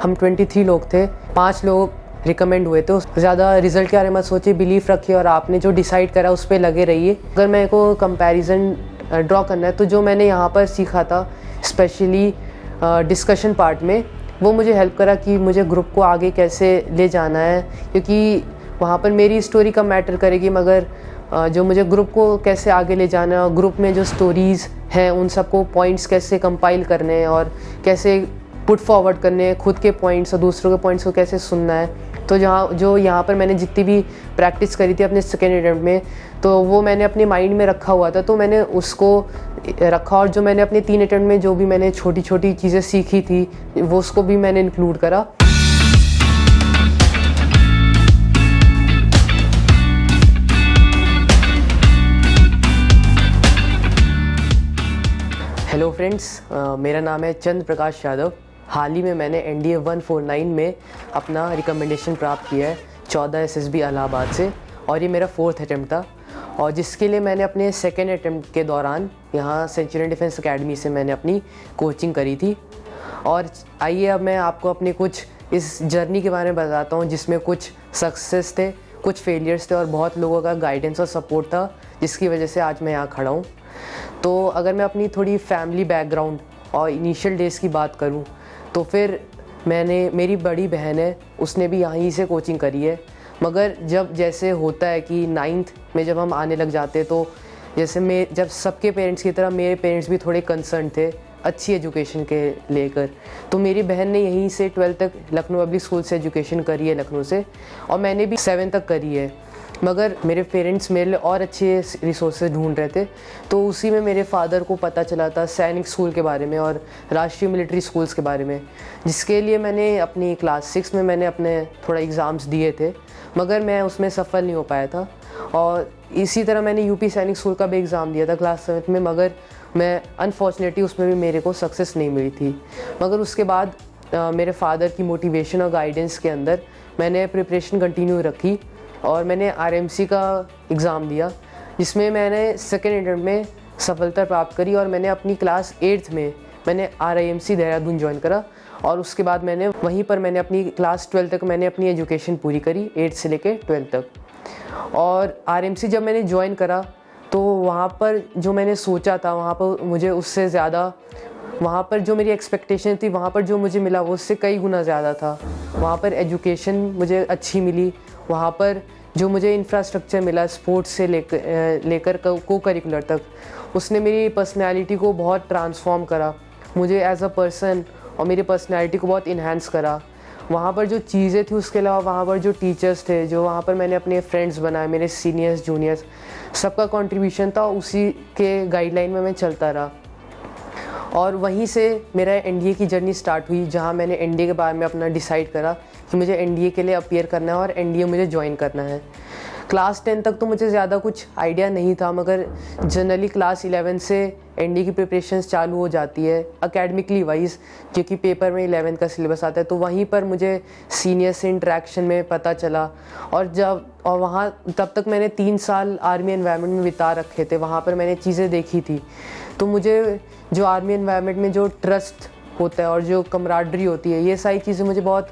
हम 23 लोग थे, 5 लोग रिकमेंड हुए थे। ज़्यादा रिजल्ट के बारे में सोचिए, बिलीफ रखिए और आपने जो डिसाइड करा उस पर लगे रहिए। अगर मेरे को कंपैरिजन ड्रॉ करना है तो जो मैंने यहाँ पर सीखा था स्पेशली डिस्कशन पार्ट में, वो मुझे हेल्प करा कि मुझे ग्रुप को आगे कैसे ले जाना है, क्योंकि वहाँ पर मेरी स्टोरी कम मैटर करेगी मगर जो मुझे ग्रुप को कैसे आगे ले जाना है, ग्रुप में जो स्टोरीज़ हैं उन सबको पॉइंट्स कैसे कंपाइल करने हैं और कैसे पुट फॉरवर्ड करने हैं, खुद के पॉइंट्स और दूसरों के पॉइंट्स को कैसे सुनना है। तो जो यहाँ पर मैंने जितनी भी प्रैक्टिस करी थी अपने सेकेंड अटेम्प्ट में, तो वो मैंने अपने माइंड में रखा हुआ था, तो मैंने उसको रखा। और जो मैंने अपने 3 अटेम्प्ट में जो भी मैंने छोटी छोटी चीज़ें सीखी थी वो उसको भी मैंने इंक्लूड करा। हेलो फ्रेंड्स, मेरा नाम है चंद्र प्रकाश यादव। हाल ही में मैंने NDA 149 में अपना रिकमेंडेशन प्राप्त किया है 14 SSB इलाहाबाद से, और ये मेरा 4th अटैम्प्ट था, और जिसके लिए मैंने अपने सेकेंड अटैम्प्ट के दौरान यहाँ सेंचुरियन डिफेंस एकेडमी से मैंने अपनी कोचिंग करी थी। और आइए अब मैं आपको अपने कुछ इस जर्नी के बारे में बताता हूँ, जिसमें कुछ सक्सेस थे, कुछ फेलियर्स थे और बहुत लोगों का गाइडेंस और सपोर्ट था, जिसकी वजह से आज मैं यहाँ खड़ा हूँ। तो अगर मैं अपनी थोड़ी फैमिली बैकग्राउंड और इनिशियल डेज़ की बात करूँ तो फिर मेरी बड़ी बहन है, उसने भी यहीं से कोचिंग करी है। मगर जब जैसे होता है कि 9th में जब हम आने लग जाते हैं, तो जैसे जब सबके पेरेंट्स की तरह मेरे पेरेंट्स भी थोड़े कंसर्न थे अच्छी एजुकेशन के लेकर, तो मेरी बहन ने यहीं से 12th तक लखनऊ पब्लिक स्कूल से एजुकेशन करी है लखनऊ से, और मैंने भी 7th तक करी है। मगर मेरे पेरेंट्स मेरे लिए और अच्छे रिसोर्सेज ढूंढ रहे थे, तो उसी में मेरे फादर को पता चला था सैनिक स्कूल के बारे में और राष्ट्रीय मिलिट्री स्कूल्स के बारे में, जिसके लिए मैंने अपनी क्लास 6 में मैंने अपने थोड़ा एग्ज़ाम्स दिए थे, मगर मैं उसमें सफल नहीं हो पाया था। और इसी तरह मैंने यूपी सैनिक स्कूल का भी एग्ज़ाम दिया था क्लास 7 में, मगर मैं अनफॉर्चुनेटली उसमें भी मेरे को सक्सेस नहीं मिली थी। मगर उसके बाद मेरे फादर की मोटिवेशन और गाइडेंस के अंदर मैंने प्रिपरेशन कंटिन्यू रखी और मैंने RMC का एग्ज़ाम दिया, जिसमें मैंने सेकेंड अटेम्प्ट में सफलता प्राप्त करी। और मैंने अपनी क्लास 8th में मैंने RIMC देहरादून ज्वाइन करा, और उसके बाद मैंने वहीं पर मैंने अपनी क्लास 12 तक मैंने अपनी एजुकेशन पूरी करी, 8th से लेकर 12th तक। और RMC जब मैंने ज्वाइन करा तो वहाँ पर जो मैंने सोचा था, वहाँ पर मुझे उससे ज़्यादा, वहाँ पर जो मेरी एक्सपेक्टेशन थी, वहाँ पर जो मुझे मिला वो उससे कई गुना ज़्यादा था। वहाँ पर एजुकेशन मुझे अच्छी मिली, वहाँ पर जो मुझे इंफ्रास्ट्रक्चर मिला स्पोर्ट्स से लेकर को करिकुलर तक, उसने मेरी पर्सनैलिटी को बहुत ट्रांसफॉर्म करा, मुझे एज अ पर्सन और मेरी पर्सनैलिटी को बहुत इन्हांस करा। वहाँ पर जो चीज़ें थी, उसके अलावा वहाँ पर जो टीचर्स थे, जो वहाँ पर मैंने अपने फ्रेंड्स बनाए, मेरे सीनियर्स जूनियर्स, सबका कंट्रीब्यूशन था, उसी के गाइडलाइन में मैं चलता रहा। और वहीं से मेरा NDA की जर्नी स्टार्ट हुई, जहाँ मैंने NDA के बारे में अपना डिसाइड करा कि मुझे NDA के लिए अपीयर करना है और NDA मुझे ज्वाइन करना है। क्लास 10 तक तो मुझे ज़्यादा कुछ आइडिया नहीं था, मगर जनरली क्लास 11 से NDA की प्रिपरेशंस चालू हो जाती है एकेडमिकली वाइज, क्योंकि पेपर में 11 का सिलेबस आता है। तो वहीं पर मुझे सीनियर से इंटरेक्शन में पता चला, और वहाँ तब तक मैंने 3 साल आर्मी एनवायरनमेंट में बिता रखे थे, वहाँ पर मैंने चीज़ें देखी थी। तो मुझे जो आर्मी एनवायरनमेंट में जो ट्रस्ट होता है और जो कमराडरी होती है, ये सारी चीज़ें मुझे बहुत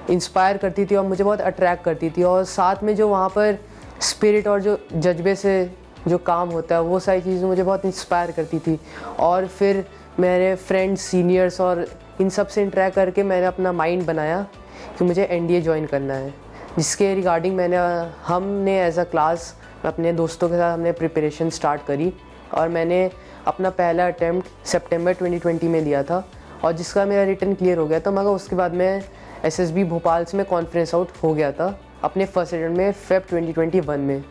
इंस्पायर करती थी और मुझे बहुत अट्रैक्ट करती थी। और साथ में जो वहाँ पर स्पिरिट और जो जज्बे से जो काम होता है, वो सारी चीज़ें मुझे बहुत इंस्पायर करती थी। और फिर मेरे फ्रेंड्स, सीनियर्स और इन सब से इंटरेक्ट करके मैंने अपना माइंड बनाया कि मुझे NDA ज्वाइन करना है, जिसके रिगार्डिंग हमने एज अ क्लास अपने दोस्तों के साथ हमने प्रिपरेशन स्टार्ट करी। और मैंने अपना पहला अटैम्प्ट सितंबर 2020 में दिया था, और जिसका मेरा रिटर्न क्लियर हो गया था। मगर उसके बाद मैं SSB भोपाल से मैं कॉन्फ्रेंस आउट हो गया था अपने फर्स्ट अटैम्प्ट में फेब 2021 में।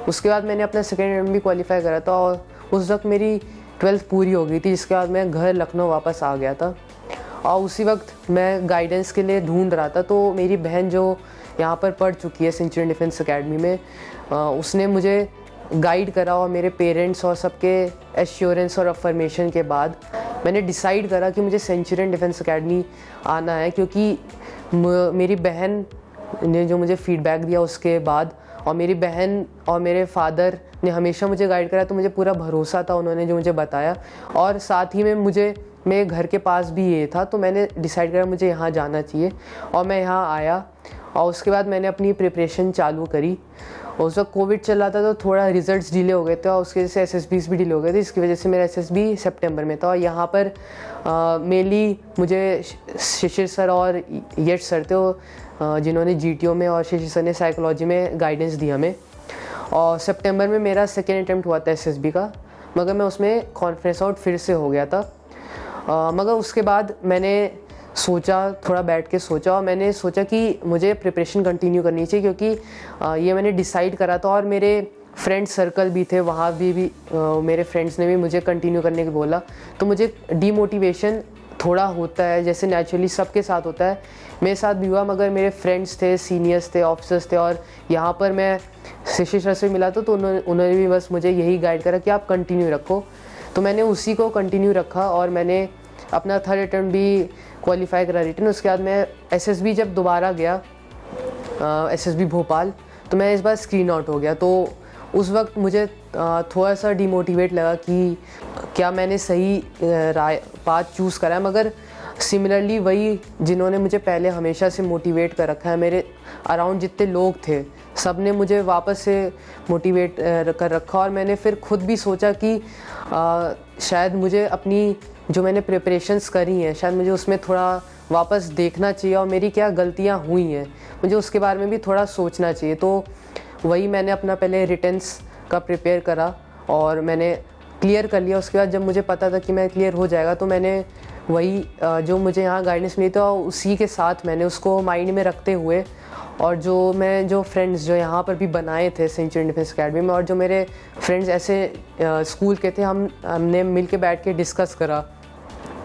उसके बाद मैंने अपना सेकेंड अटैम्प्ट भी क्वालिफाई करा था, और उस वक्त मेरी 12th पूरी हो गई थी, जिसके बाद मैं घर लखनऊ वापस आ गया था। और उसी वक्त मैं गाइडेंस के लिए ढूंढ रहा था, तो मेरी बहन जो यहाँ पर पढ़ चुकी है सेंचुरियन डिफेंस एकेडमी में, उसने मुझे गाइड करा। और मेरे पेरेंट्स और सबके एश्योरेंस और अफर्मेशन के बाद मैंने डिसाइड करा कि मुझे सेंचुरियन डिफेंस एकेडमी आना है, क्योंकि मेरी बहन ने जो मुझे फीडबैक दिया उसके बाद, और मेरी बहन और मेरे फादर ने हमेशा मुझे गाइड करा, तो मुझे पूरा भरोसा था उन्होंने जो मुझे बताया। और साथ ही में मुझे मेरे घर के पास भी ये था, तो मैंने डिसाइड करा मुझे यहाँ जाना चाहिए और मैं यहाँ आया। और उसके बाद मैंने अपनी प्रिपरेशन चालू करी। उस वक्त कोविड चल रहा था तो थोड़ा रिजल्ट्स डिले हो गए थे और उसकी वजह से एसएसबीस भी डिले हो गए थे। इसकी वजह से मेरा एसएसबी सितंबर में था और यहाँ पर मेनली मुझे शिशिर सर और यश सर थे जिन्होंने जीटीओ में, और शिशिर सर ने साइकोलॉजी में गाइडेंस दी हमें। और सितंबर में मेरा सेकेंड अटैम्प्ट हुआ था एसएसबी का, मगर मैं उसमें कॉन्फ्रेंस आउट फिर से हो गया था। मगर उसके बाद मैंने सोचा, थोड़ा बैठ के सोचा और मैंने सोचा कि मुझे प्रिपरेशन कंटिन्यू करनी चाहिए, क्योंकि ये मैंने डिसाइड करा था और मेरे फ्रेंड सर्कल भी थे, वहाँ भी मेरे फ्रेंड्स ने भी मुझे कंटिन्यू करने को बोला। तो मुझे डीमोटिवेशन थोड़ा होता है, जैसे नेचुरली सबके साथ होता है, मेरे साथ भी हुआ। मगर मेरे फ्रेंड्स थे, सीनियर्स थे, ऑफिसर्स थे और यहाँ पर मैं शिशिर सर से मिला तो उन्होंने भी बस मुझे यही गाइड करा कि आप कंटिन्यू रखो। तो मैंने उसी को कंटिन्यू रखा और मैंने अपना थर्ड अटैम्प्ट भी क्वालिफाई करा रिटन। उसके बाद मैं एसएसबी जब दोबारा गया, एसएसबी भोपाल, तो मैं इस बार स्क्रीन आउट हो गया। तो उस वक्त मुझे थोड़ा सा डिमोटिवेट लगा कि क्या मैंने सही पाथ चूज़ करा है। मगर सिमिलरली वही जिन्होंने मुझे पहले हमेशा से मोटिवेट कर रखा है, मेरे अराउंड जितने लोग थे सब ने मुझे वापस से मोटिवेट कर रखा। और मैंने फिर खुद भी सोचा कि शायद मुझे अपनी जो मैंने प्रिपरेशंस करी हैं, शायद मुझे उसमें थोड़ा वापस देखना चाहिए और मेरी क्या गलतियां हुई हैं, मुझे उसके बारे में भी थोड़ा सोचना चाहिए। तो वही मैंने अपना पहले रिटन्स का प्रिपेयर करा और मैंने क्लियर कर लिया। उसके बाद जब मुझे पता था कि मैं क्लियर हो जाएगा, तो मैंने वही जो मुझे यहाँ गाइडेंस मिली था उसी के साथ मैंने उसको माइंड में रखते हुए, और जो फ्रेंड्स जो यहाँ पर भी बनाए थे सेंचुरियन डिफेंस अकेडमी में, और जो मेरे फ्रेंड्स ऐसे स्कूल के थे, हमने मिल के बैठ के डिस्कस करा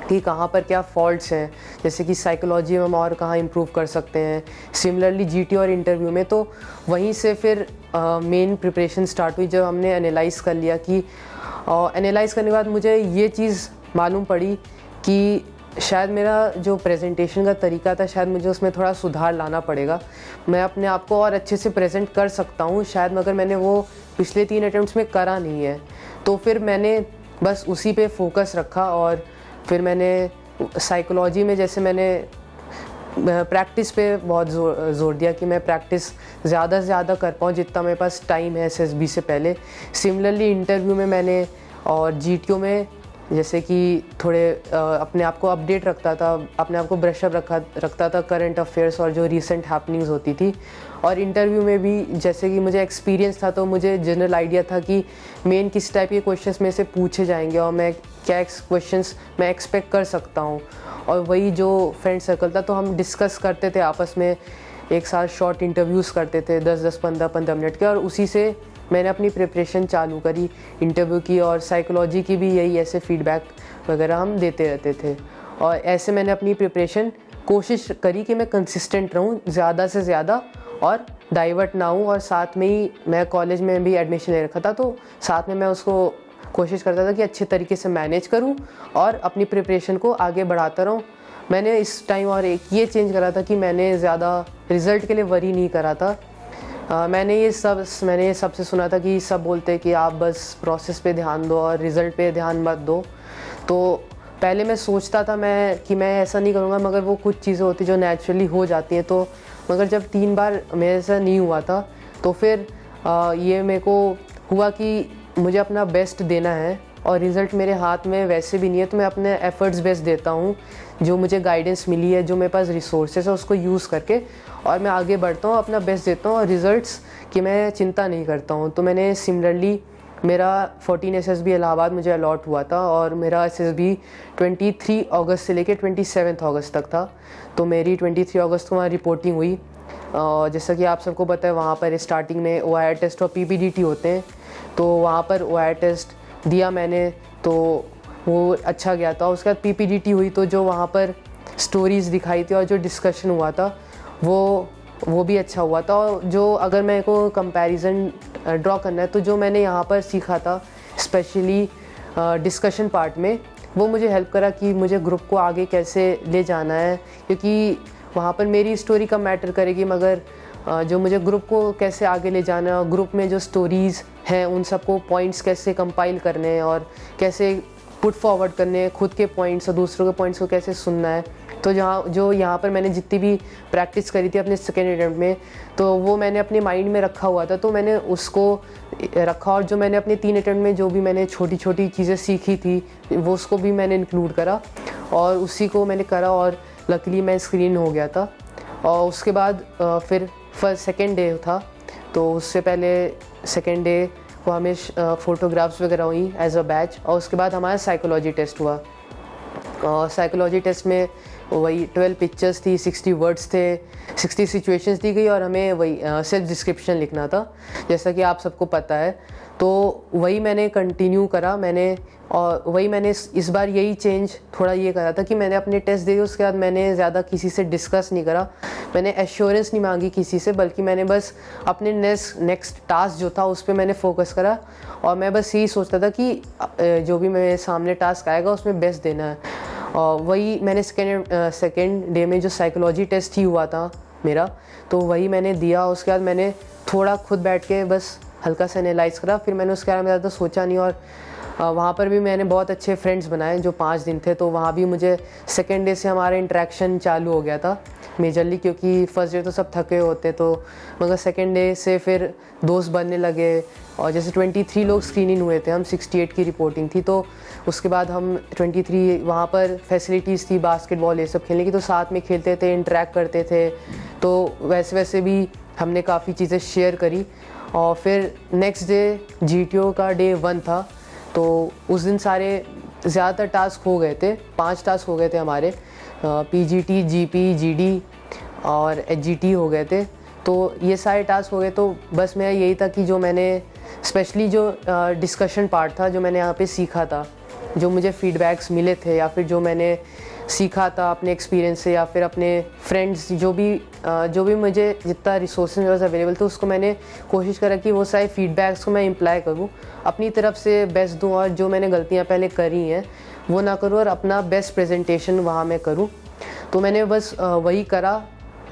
कि कहाँ पर क्या फॉल्ट्स हैं, जैसे कि साइकोलॉजी में हम और कहाँ इम्प्रूव कर सकते हैं, सिमिलरली जीटी और इंटरव्यू में। तो वहीं से फिर मेन प्रिपरेशन स्टार्ट हुई, जब हमने एनालाइज़ कर लिया कि एनालाइज़ करने के बाद मुझे ये चीज़ मालूम पड़ी कि शायद मेरा जो प्रेजेंटेशन का तरीका था, शायद मुझे उसमें थोड़ा सुधार लाना पड़ेगा। मैं अपने आप को और अच्छे से प्रेजेंट कर सकता हूँ शायद, मगर मैंने वो पिछले 3 अटेम्प्ट्स में करा नहीं है। तो फिर मैंने बस उसी पे फोकस रखा और फिर मैंने साइकोलॉजी में जैसे मैंने प्रैक्टिस पे बहुत ज़ोर दिया कि मैं प्रैक्टिस ज़्यादा से ज़्यादा कर पाऊँ जितना मेरे पास टाइम है एसएसबी से पहले। सिमिलरली इंटरव्यू में मैंने और जीटीओ में जैसे कि थोड़े अपने आप को अपडेट रखता था, अपने आप को ब्रशअप रखता था करंट अफेयर्स और जो रीसेंट हैपनिंग्स होती थी। और इंटरव्यू में भी जैसे कि मुझे एक्सपीरियंस था, तो मुझे जनरल आइडिया था कि मेन किस टाइप के क्वेश्चंस में से पूछे जाएंगे और मैं क्या क्वेश्चंस मैं एक्सपेक्ट कर सकता हूँ। और वही जो फ्रेंड सर्कल था, तो हम डिस्कस करते थे आपस में, एक साथ शॉर्ट इंटरव्यूज़ करते थे 10-10, 15-15 मिनट के, और उसी से मैंने अपनी प्रिपरेशन चालू करी इंटरव्यू की। और साइकोलॉजी की भी यही ऐसे फीडबैक वगैरह हम देते रहते थे। और ऐसे मैंने अपनी प्रिपरेशन कोशिश करी कि मैं कंसिस्टेंट रहूं ज़्यादा से ज़्यादा और डाइवर्ट ना हूं। और साथ में ही मैं कॉलेज में भी एडमिशन ले रखा था, तो साथ में मैं उसको कोशिश करता था कि अच्छे तरीके से मैनेज करूं और अपनी प्रिपरेशन को आगे बढ़ाता रहूं। मैंने इस टाइम और एक ये चेंज करा था कि मैंने ज़्यादा रिज़ल्ट के लिए वरी नहीं करा था। मैंने ये सबसे सुना था कि सब बोलते हैं कि आप बस प्रोसेस पे ध्यान दो और रिज़ल्ट पे ध्यान मत दो। तो पहले मैं सोचता था कि मैं ऐसा नहीं करूँगा, मगर वो कुछ चीज़ें होती जो नेचुरली हो जाती हैं। तो मगर जब 3 बार मेरे से नहीं हुआ था, तो फिर ये मेरे को हुआ कि मुझे अपना बेस्ट देना है और रिज़ल्ट मेरे हाथ में वैसे भी नहीं है, तो मैं अपने एफ़र्ट्स बेस्ट देता हूँ। जो मुझे गाइडेंस मिली है, जो मेरे पास रिसोर्सेस है, उसको यूज़ करके और मैं आगे बढ़ता हूँ, अपना बेस्ट देता हूँ और रिज़ल्ट्स की मैं चिंता नहीं करता हूँ। तो मैंने सिमिलरली मेरा 14 एसएसबी इलाहाबाद मुझे अलॉट हुआ था और मेरा एसएसबी 23 अगस्त से लेकर 27 अगस्त तक था। तो मेरी 23 अगस्त को वहाँ रिपोर्टिंग हुई। जैसा कि आप सबको पता है, वहाँ पर स्टार्टिंग में OIR टेस्ट और PPDT होते हैं। तो वहाँ पर OIR टेस्ट दिया मैंने, तो वो अच्छा गया था। उसके बाद PPDT हुई, तो जो वहाँ पर स्टोरीज़ दिखाई थी और जो डिस्कशन हुआ था वो भी अच्छा हुआ था। और जो अगर मेरे को कंपैरिजन ड्रॉ करना है, तो जो मैंने यहाँ पर सीखा था स्पेशली डिस्कशन पार्ट में, वो मुझे हेल्प करा कि मुझे ग्रुप को आगे कैसे ले जाना है, क्योंकि वहाँ पर मेरी स्टोरी कम मैटर करेगी, मगर जो मुझे ग्रुप को कैसे आगे ले जाना है और ग्रुप में जो स्टोरीज़ हैं उन सबको पॉइंट्स कैसे कंपाइल करने हैं और कैसे पुट फॉरवर्ड करने, खुद के पॉइंट्स और दूसरों के पॉइंट्स को कैसे सुनना है। तो यहाँ पर मैंने जितनी भी प्रैक्टिस करी थी अपने सेकेंड अटेम्प्ट में, तो वो मैंने अपने माइंड में रखा हुआ था, तो मैंने उसको रखा। और जो मैंने अपने 3 अटेम्प्ट में जो भी मैंने छोटी छोटी चीज़ें सीखी थी वो उसको भी मैंने इंक्लूड करा और उसी को मैंने करा और लकीली मैं स्क्रीन हो गया था। और उसके बाद फिर सेकेंड डे था, तो उससे पहले सेकेंड डे वो हमें फ़ोटोग्राफ्स वगैरह हुई एज अ बैच। और उसके बाद हमारा साइकोलॉजी टेस्ट हुआ। और साइकोलॉजी टेस्ट में वही 12 पिक्चर्स थी, 60 वर्ड्स थे, 60 सिचुएशंस दी गई और हमें वही सेल्फ डिस्क्रिप्शन लिखना था, जैसा कि आप सबको पता है। तो वही मैंने कंटिन्यू करा और वही मैंने इस बार यही चेंज थोड़ा ये करा था कि मैंने अपने टेस्ट दिए, उसके बाद मैंने ज़्यादा किसी से डिस्कस नहीं करा, मैंने एश्योरेंस नहीं मांगी किसी से, बल्कि मैंने बस अपने नेक्स्ट टास्क जो था उस पर मैंने फोकस करा। और मैं बस यही सोचता था कि जो भी मेरे सामने टास्क आएगा उसमें बेस्ट देना है। और वही मैंने सेकेंड डे में जो साइकोलॉजी टेस्ट ही हुआ था मेरा, तो वही मैंने दिया। उसके बाद मैंने थोड़ा खुद बैठ के बस हल्का सा एनालाइज़ करा, फिर मैंने उसके बारे में ज़्यादा सोचा नहीं। और वहाँ पर भी मैंने बहुत अच्छे फ्रेंड्स बनाए जो 5 दिन थे, तो वहाँ भी मुझे सेकेंड डे से हमारा इंटरेक्शन चालू हो गया था मेजरली, क्योंकि फर्स्ट डे तो सब थके होते, तो मगर सेकेंड डे से फिर दोस्त बनने लगे। और जैसे 23 लोग स्क्रीनिंग हुए थे, हम 68 की रिपोर्टिंग थी, तो उसके बाद हम 23 वहाँ पर फैसिलिटीज़ थी बास्केटबॉल ये सब खेलने की, तो साथ में खेलते थे, इंटरेक्ट करते थे, तो वैसे वैसे भी हमने काफ़ी चीज़ें शेयर करी। और फिर नेक्स्ट डे GTO का डे 1 था, तो उस दिन सारे ज़्यादातर टास्क हो गए थे, 5 टास्क हो गए थे हमारे, PGT, GP, GD और HGT हो गए थे। तो ये सारे टास्क हो गए, तो बस मेरा यही था कि जो मैंने स्पेशली जो डिस्कशन पार्ट था, जो मैंने यहाँ पे सीखा था, जो मुझे फीडबैक्स मिले थे या फिर जो मैंने सीखा था अपने एक्सपीरियंस से या फिर अपने फ्रेंड्स, जो भी मुझे जितना रिसोर्सेज मेरे पास अवेलेबल थे, उसको मैंने कोशिश करा कि वो सारे फीडबैक्स को मैं इम्प्लाई करूँ, अपनी तरफ से बेस्ट दूँ और जो मैंने गलतियाँ पहले करी हैं वो ना करूँ और अपना बेस्ट प्रेजेंटेशन वहाँ मैं करूँ। तो मैंने बस वही करा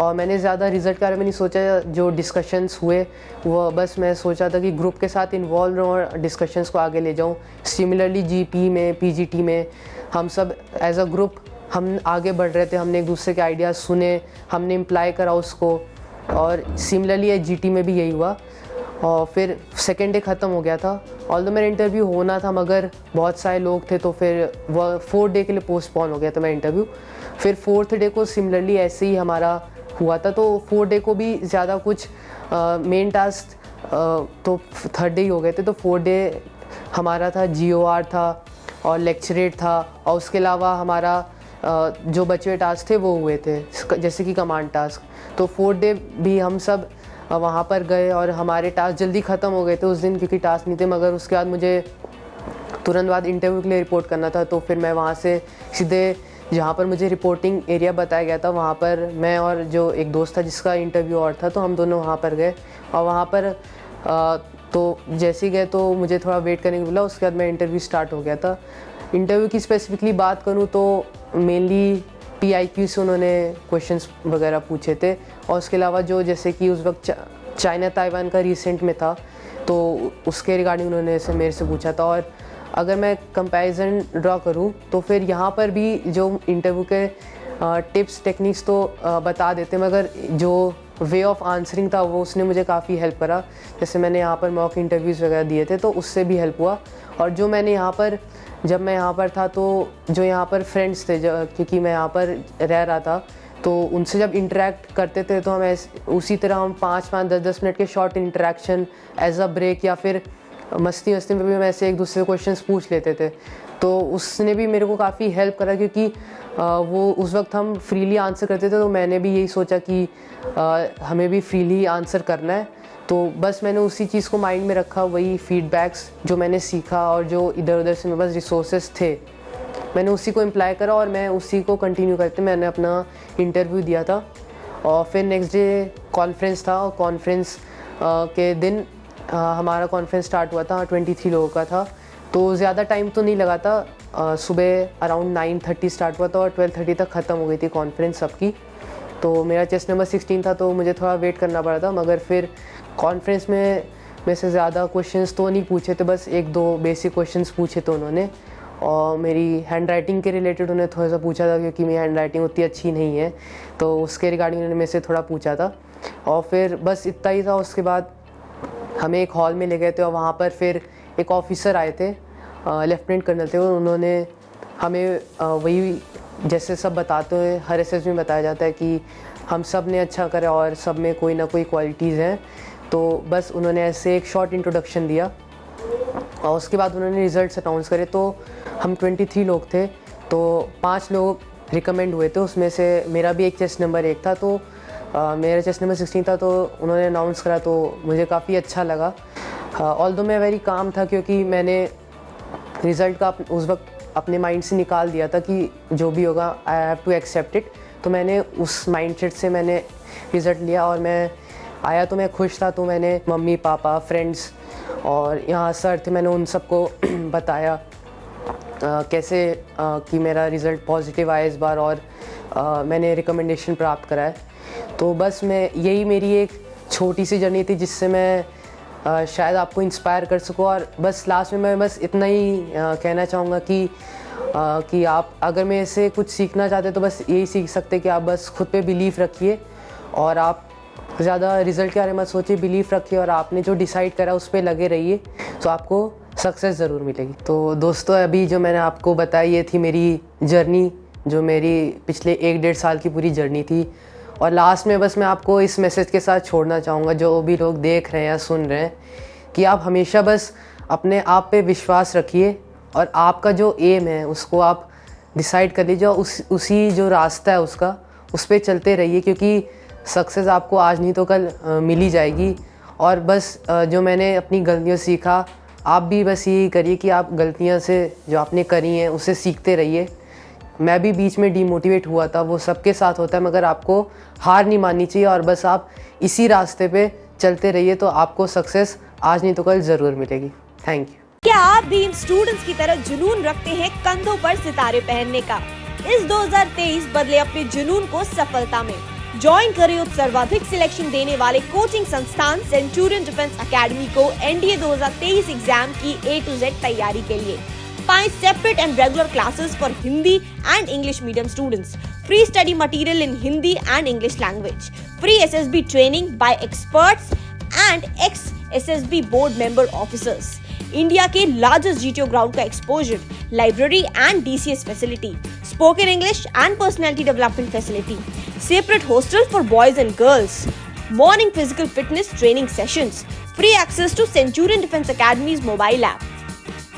और मैंने ज़्यादा रिज़ल्ट के बारे में नहीं सोचा। जो डिस्कशंस हुए वो बस मैं सोचा था कि ग्रुप के साथ इन्वॉल्व रहूँ और डिस्कशंस को आगे ले जाऊँ। सिमिलरली GP में, PGT में हम सब एज अ ग्रुप हम आगे बढ़ रहे थे, हमने एक दूसरे के आइडियाज़ सुने, हमने इम्प्लाई करा उसको। और सिमिलरली GT में भी यही हुआ। और फिर सेकेंड डे ख़त्म हो गया था, ऑल्दो मेरा इंटरव्यू होना था मगर बहुत सारे लोग थे, तो फिर वह 4th डे के लिए पोस्टपोन हो गया था मेरा इंटरव्यू। फिर 4th डे को सिमिलरली ऐसे ही हमारा हुआ था, तो 4th डे को भी ज़्यादा कुछ मेन टास्क तो 3rd डे ही हो गए थे। तो 4th डे हमारा था GOR था और लेक्चरेट था, और उसके अलावा हमारा जो बचे हुए टास्क थे वो हुए थे, जैसे कि कमांड टास्क। तो 4th डे भी हम सब वहाँ पर गए और हमारे टास्क जल्दी ख़त्म हो गए थे उस दिन, क्योंकि टास्क नहीं थे। मगर उसके बाद मुझे तुरंत बाद इंटरव्यू के लिए रिपोर्ट करना था, तो फिर मैं वहाँ से सीधे जहाँ पर मुझे रिपोर्टिंग एरिया बताया गया था, वहाँ पर मैं और जो एक दोस्त था जिसका इंटरव्यू और था, तो हम दोनों वहाँ पर गए। और वहाँ पर तो जैसे ही गए तो मुझे थोड़ा वेट करने को बोला, उसके बाद मैं इंटरव्यू स्टार्ट हो गया था। इंटरव्यू की स्पेसिफिकली बात करूँ तो मेनली PIQ से उन्होंने क्वेश्चंस वगैरह पूछे थे, और उसके अलावा जो जैसे कि उस वक्त चाइना ताइवान का रिसेंट में था, तो उसके रिगार्डिंग उन्होंने मेरे से पूछा था। और अगर मैं कंपैरिजन ड्रॉ करूं तो फिर यहाँ पर भी जो इंटरव्यू के टिप्स टेक्निक्स तो बता देते, मगर जो वे ऑफ आंसरिंग था वो उसने मुझे काफ़ी हेल्प करा। जैसे मैंने यहाँ पर मॉक इंटरव्यूज़ वगैरह दिए थे, तो उससे भी हेल्प हुआ। और जो मैंने यहाँ पर जब मैं यहाँ पर था, तो जो यहाँ पर फ्रेंड्स थे, क्योंकि मैं यहाँ पर रह रहा था, तो उनसे जब इंटरेक्ट करते थे तो हम उसी तरह हम 5-5, 10-10 मिनट के short interaction as a break या फिर मस्ती में भी हम ऐसे एक दूसरे से क्वेश्चंस पूछ लेते थे। तो उसने भी मेरे को काफ़ी हेल्प करा, क्योंकि वो उस वक्त हम फ्रीली आंसर करते थे, तो मैंने भी यही सोचा कि हमें भी फ्रीली आंसर करना है। तो बस मैंने उसी चीज़ को माइंड में रखा, वही फीडबैक्स जो मैंने सीखा और जो इधर उधर से मेरे पास रिसोर्सेज थे, मैंने उसी को इम्प्लाई करा और मैं उसी को कंटिन्यू करते मैंने अपना इंटरव्यू दिया था। और फिर नेक्स्ट डे कॉन्फ्रेंस था, और कॉन्फ्रेंस के दिन हमारा कॉन्फ्रेंस स्टार्ट हुआ था, 23 लोगों का था, तो ज़्यादा टाइम तो नहीं लगा था। सुबह अराउंड 9:30 स्टार्ट हुआ था और 12:30 तक ख़त्म हो गई थी कॉन्फ्रेंस सबकी। तो मेरा चेस्ट नंबर 16 था, तो मुझे थोड़ा वेट करना पड़ा था, मगर फिर कॉन्फ्रेंस में से ज़्यादा क्वेश्चंस तो नहीं पूछे थे, बस 1-2 बेसिक क्वेश्चंस पूछे थे उन्होंने। और मेरी हैंड राइटिंग के रिलेटेड उन्हें थोड़ा सा पूछा था, क्योंकि मेरी हैंड राइटिंग उतनी अच्छी नहीं है, तो उसके रिगार्डिंग उन्होंने मेरे से थोड़ा पूछा था। और फिर बस इतना ही था। उसके बाद हमें एक हॉल में ले गए थे और वहाँ पर फिर एक ऑफिसर आए थे, लेफ्टिनेंट कर्नल थे, और उन्होंने हमें वही जैसे सब बताते हैं, हर एसएस में बताया जाता है कि हम सब ने अच्छा करा और सब में कोई ना कोई क्वालिटीज़ हैं। तो बस उन्होंने ऐसे एक शॉर्ट इंट्रोडक्शन दिया और उसके बाद उन्होंने रिज़ल्ट्स अनाउंस करे। तो हम 23 लोग थे, तो 5 लोग रिकमेंड हुए थे, उसमें से मेरा भी एक चेस्ट नंबर 1 था, तो मेरा चेस्ट नंबर 16 था। तो उन्होंने अनाउंस करा तो मुझे काफ़ी अच्छा लगा। ऑल्दो मैं वेरी काम था, क्योंकि मैंने रिज़ल्ट का उस वक्त अपने माइंड से निकाल दिया था कि जो भी होगा I have to accept it. तो मैंने उस माइंडसेट से मैंने रिज़ल्ट लिया और मैं आया तो मैं खुश था। तो मैंने मम्मी पापा फ्रेंड्स और यहाँ सर थे, मैंने उन सबको बताया कैसे कि मेरा रिज़ल्ट पॉजिटिव आया इस बार और मैंने रिकमेंडेशन प्राप्त करा है। तो बस मैं यही मेरी एक छोटी सी जर्नी थी जिससे मैं शायद आपको इंस्पायर कर सकूँ। और बस लास्ट में मैं बस इतना ही कहना चाहूँगा कि आप अगर मेरे से कुछ सीखना चाहते तो बस यही सीख सकते कि आप बस खुद पे बिलीव रखिए और आप ज़्यादा रिज़ल्ट के बारे में सोचिए, बिलीव रखिए और आपने जो डिसाइड करा उस पर लगे रहिए, तो आपको सक्सेस ज़रूर मिलेगी। तो दोस्तों, अभी जो मैंने आपको बताई ये थी मेरी जर्नी, जो मेरी पिछले 1-1.5 साल की पूरी जर्नी थी। और लास्ट में बस मैं आपको इस मैसेज के साथ छोड़ना चाहूँगा, जो भी लोग देख रहे हैं या सुन रहे हैं, कि आप हमेशा बस अपने आप पे विश्वास रखिए और आपका जो एम है उसको आप डिसाइड कर लीजिए, उसी जो रास्ता है उसका उस पर चलते रहिए, क्योंकि सक्सेस आपको आज नहीं तो कल मिल ही जाएगी। और बस जो मैंने अपनी गलतियों से सीखा, आप भी बस यही करिए कि आप गलतियाँ से जो आपने करी हैं उससे सीखते रहिए। मैं भी बीच में डीमोटिवेट हुआ था, वो सबके साथ होता है, मगर आपको हार नहीं माननी चाहिए और बस आप इसी रास्ते पे चलते रहिए, तो आपको सक्सेस आज नहीं तो कल ज़रूर मिलेगी। Thank you. क्या आप भी इन स्टूडेंट्स की तरह जुनून रखते हैं कंधों पर सितारे पहनने का? इस 2023 बदले अपने जुनून को सफलता में। ज्वाइन करें सर्वाधिक सिलेक्शन देने वाले कोचिंग संस्थान सेंचुरियन डिफेंस एकेडमी को एनडीए 2023 एग्जाम की A to Z तैयारी के लिए। पाएं separate and regular classes for Hindi and English medium students, free study material in Hindi and English language, free SSB training bye experts and x SSB board member officers, India के largest GTO ground का exposure, library and DCS facility, spoken English and personality development facility, separate hostel for boys and girls, morning physical fitness training sessions, free access to Centurion Defense Academy's mobile app,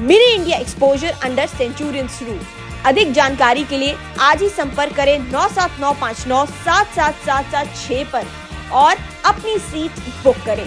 mini India exposure under Centurion's rule। अधिक जानकारी के लिए आज ही संपर्क करें 97959 77776 पर और अपनी सीट बुक करें।